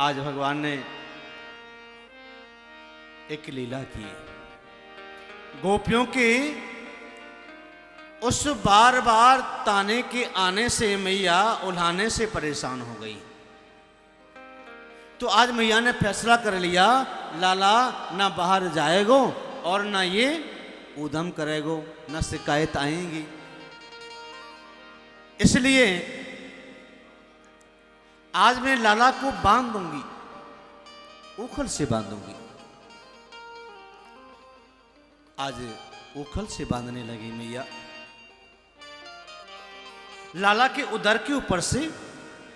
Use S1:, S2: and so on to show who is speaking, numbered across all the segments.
S1: आज भगवान ने एक लीला की। गोपियों के उस बार बार ताने के आने से मैया उल्हाने से परेशान हो गई। तो आज मैया ने फैसला कर लिया, लाला ना बाहर जाएगो और ना ये उधम करेगो, ना शिकायत आएंगी। इसलिए आज मैं लाला को बांध दूंगी, उखल से बांधूंगी। आज उखल से बांधने लगी मैया। लाला के उदर के ऊपर से,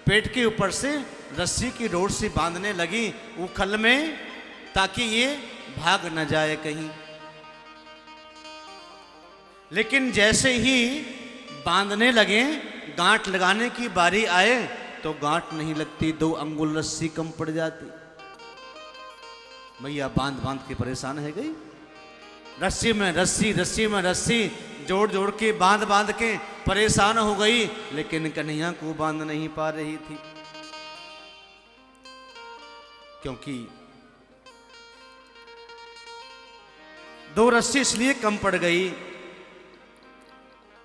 S1: पेट के ऊपर से रस्सी की डोर से बांधने लगी उखल में, ताकि ये भाग न जाए कहीं। लेकिन जैसे ही बांधने लगे, गांठ लगाने की बारी आए तो गांठ नहीं लगती, 2 अंगुल रस्सी कम पड़ जाती। मैया बांध बांध के परेशान है गई। रस्सी में रस्सी, रस्सी में रस्सी, जोड़ जोड़ के बांध बांध के परेशान हो गई, लेकिन कन्हैया को बांध नहीं पा रही थी। क्योंकि 2 रस्सी इसलिए कम पड़ गई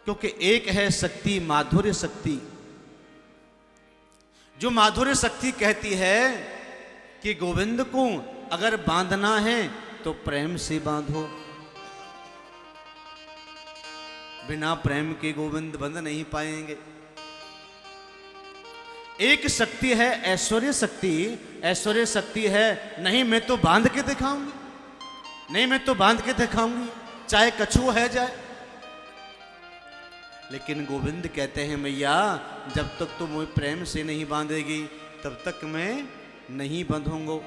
S1: क्योंकि एक है शक्ति, माधुर्य शक्ति, जो माधुर्य शक्ति कहती है कि गोविंद को अगर बांधना है तो प्रेम से बांधो, बिना प्रेम के गोविंद बंध नहीं पाएंगे। एक शक्ति है ऐश्वर्य शक्ति। ऐश्वर्य शक्ति है, नहीं मैं तो बांध के दिखाऊंगी, नहीं मैं तो बांध के दिखाऊंगी, चाहे कछुआ है जाए। लेकिन गोविंद कहते हैं मैया जब तक तुम मुझे प्रेम से नहीं बांधेगी तब तक मैं नहीं बंधूंगा।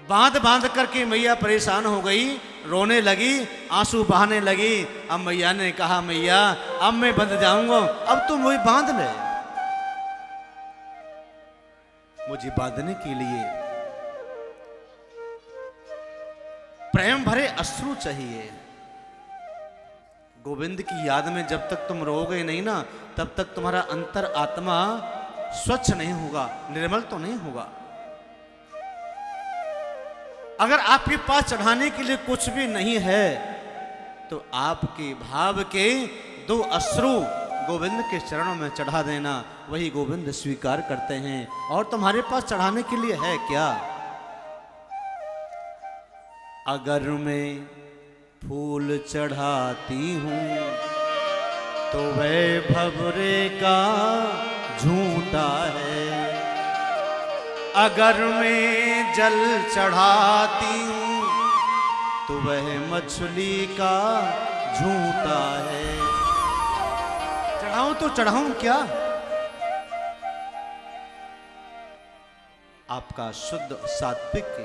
S1: बांध बांध करके मैया परेशान हो गई, रोने लगी, आंसू बहाने लगी। अब मैया ने कहा मैया अब मैं बंध जाऊंगा, अब तुम मुझे बांध ले। मुझे बांधने के लिए प्रेम भरे अश्रु चाहिए। गोविंद की याद में जब तक तुम रोगे नहीं ना, तब तक तुम्हारा अंतर आत्मा स्वच्छ नहीं होगा, निर्मल तो नहीं होगा। अगर आपके पास चढ़ाने के लिए कुछ भी नहीं है तो आपके भाव के 2 अश्रु गोविंद के चरणों में चढ़ा देना, वही गोविंद स्वीकार करते हैं। और तुम्हारे पास चढ़ाने के लिए है क्या? अगर मैं फूल चढ़ाती हूँ तो वह भंवरे का झूठा है, अगर मैं जल चढ़ाती हूँ तो वह मछली का झूठा है। चढ़ाऊं तो चढ़ाऊं क्या? आपका शुद्ध सात्विक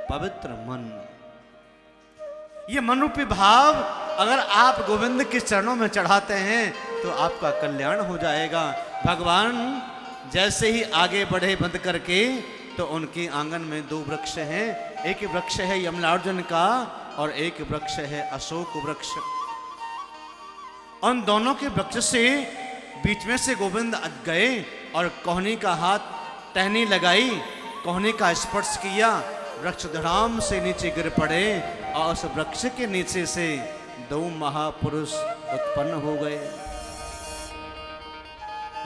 S1: पवित्र मन, ये मनुष्य भाव अगर आप गोविंद के चरणों में चढ़ाते हैं तो आपका कल्याण हो जाएगा। भगवान जैसे ही आगे बढ़े बंद करके तो उनके आंगन में 2 वृक्ष हैं। एक वृक्ष है यमलार्जुन का और एक वृक्ष है अशोक वृक्ष। उन दोनों के वृक्ष से बीच में से गोविंद गए और कोहनी का हाथ टहनी लगाई, कोहनी का स्पर्श किया, वृक्ष धड़ाम से नीचे गिर पड़े और उस वृक्ष के नीचे से 2 महापुरुष उत्पन्न हो गए।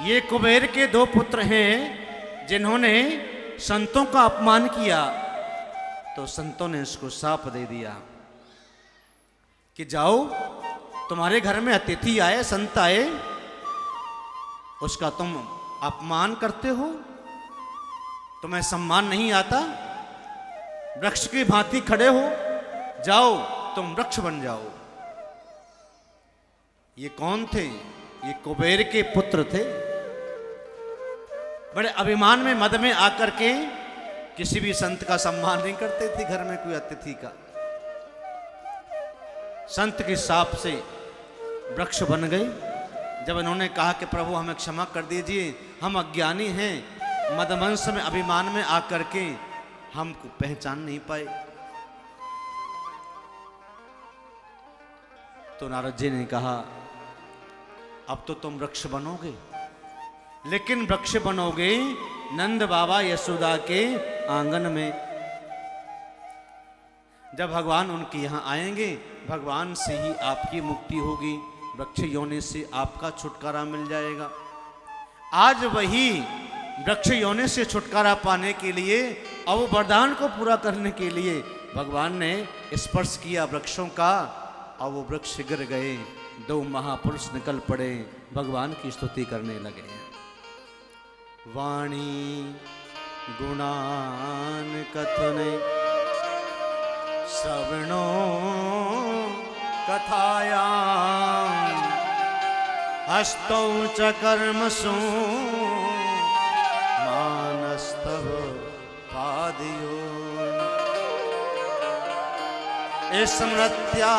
S1: ये कुबेर के 2 पुत्र हैं जिन्होंने संतों का अपमान किया, तो संतों ने इसको शाप दे दिया कि जाओ तुम्हारे घर में अतिथि आए, संत आए, उसका तुम अपमान करते हो, तुम्हें सम्मान नहीं आता, वृक्ष की भांति खड़े हो, जाओ तुम वृक्ष बन जाओ। ये कौन थे? ये कुबेर के पुत्र थे। बड़े अभिमान में, मद में आकर के किसी भी संत का सम्मान नहीं करते थे, घर में कोई अतिथि का। संत के शाप से वृक्ष बन गए। जब इन्होंने कहा कि प्रभु हमें क्षमा कर दीजिए, हम अज्ञानी हैं, मदमंश में अभिमान में आकर के हमको पहचान नहीं पाए, तो नारद जी ने कहा अब तो तुम वृक्ष बनोगे, लेकिन वृक्ष बनोगे नंद बाबा यशोदा के आंगन में। जब भगवान उनके यहाँ आएंगे, भगवान से ही आपकी मुक्ति होगी, वृक्ष योनि से आपका छुटकारा मिल जाएगा। आज वही वृक्ष योनि से छुटकारा पाने के लिए और वो वरदान को पूरा करने के लिए भगवान ने स्पर्श किया वृक्षों का, और वो वृक्ष गिर गए। दो महापुरुष निकल पड़े, भगवान की स्तुति करने लगे। वाणी गुणान कथने श्रवणो कथायां हस्तौ च कर्मसु मानस्तव पादयो स्मृत्या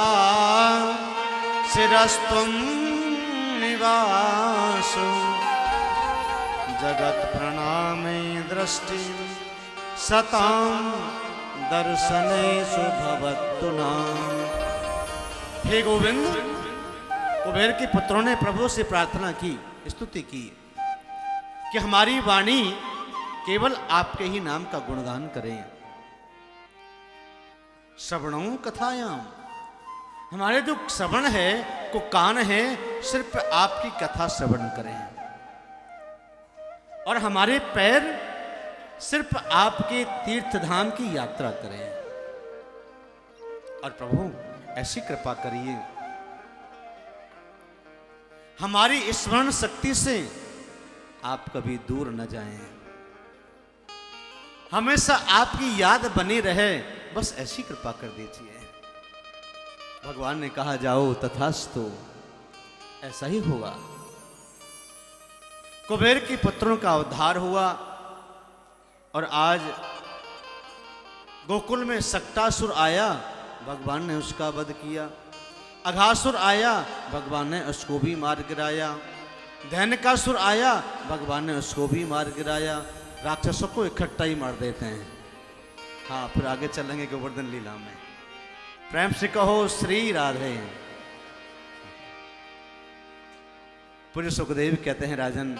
S1: शिरस्त्वं निवासो जगत प्रणामे दृष्टि सतां दर्शनेषु भवतु नाम। हे गोविंद, कुबेर के पुत्रों ने प्रभु से प्रार्थना की, स्तुति की कि हमारी वाणी केवल आपके ही नाम का गुणगान करें। श्रवणों कथायाम, हमारे जो श्रवण है, को कान है, सिर्फ आपकी कथा श्रवण करें। और हमारे पैर सिर्फ आपके तीर्थ धाम की यात्रा करें। और प्रभु ऐसी कृपा करिए, हमारी स्मरण शक्ति से आप कभी दूर न जाएं, हमेशा आपकी याद बनी रहे, बस ऐसी कृपा कर दीजिए। भगवान ने कहा जाओ तथास्तु, ऐसा ही होगा। कुबेर के पुत्रों का उद्धार हुआ और आज गोकुल में सक्टासुर आया, भगवान ने उसका वध किया। अघासुर आया, भगवान ने उसको भी मार गिराया। धैनकासुर आया, भगवान ने उसको भी मार गिराया। राक्षसों को इकट्ठा ही मार देते हैं। हाँ, फिर आगे चलेंगे गोवर्धन लीला में। प्रेम से कहो श्री राधे। पूज्य सुखदेव कहते हैं, राजन,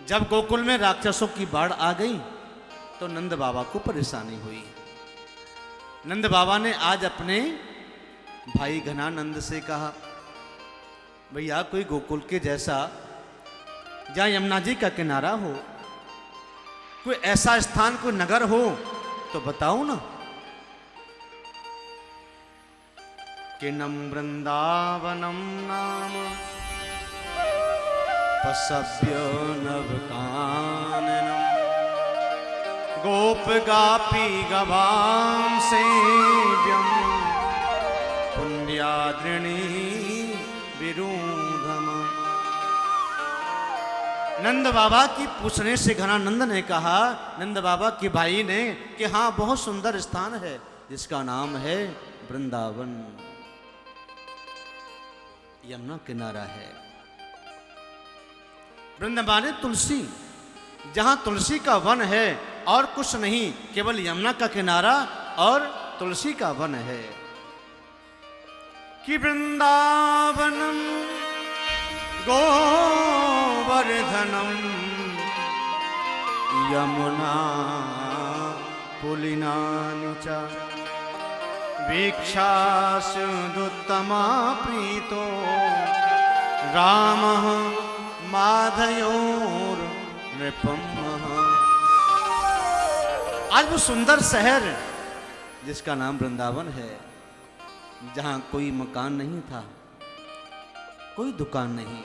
S1: जब गोकुल में राक्षसों की बाढ़ आ गई तो नंद बाबा को परेशानी हुई। नंद बाबा ने आज अपने भाई घनानंद से कहा, भैया कोई गोकुल के जैसा जहाँ यमुना जी का किनारा हो, कोई ऐसा स्थान, कोई नगर हो तो बताओ ना। किन्नम वृंदावनम नाम पश्य नवकाननम गोप गापी गवां सेव्यम पुण्याद्रिणी विरूधम। नंद बाबा की पूछने से घनानंद ने कहा, नंद बाबा के भाई ने, कि हाँ बहुत सुंदर स्थान है जिसका नाम है वृंदावन, यमुना किनारा है। वृंदावन तुलसी, जहां तुलसी का वन है और कुछ नहीं, केवल यमुना का किनारा और तुलसी का वन है। कि वृंदावनम गोवर्धनम यमुना पुलिनानि च वीक्षास्युदुत्तमा प्रीतो रामः माधयोर नृपम। आज वो सुंदर शहर जिसका नाम वृंदावन है, जहां कोई मकान नहीं था, कोई दुकान नहीं,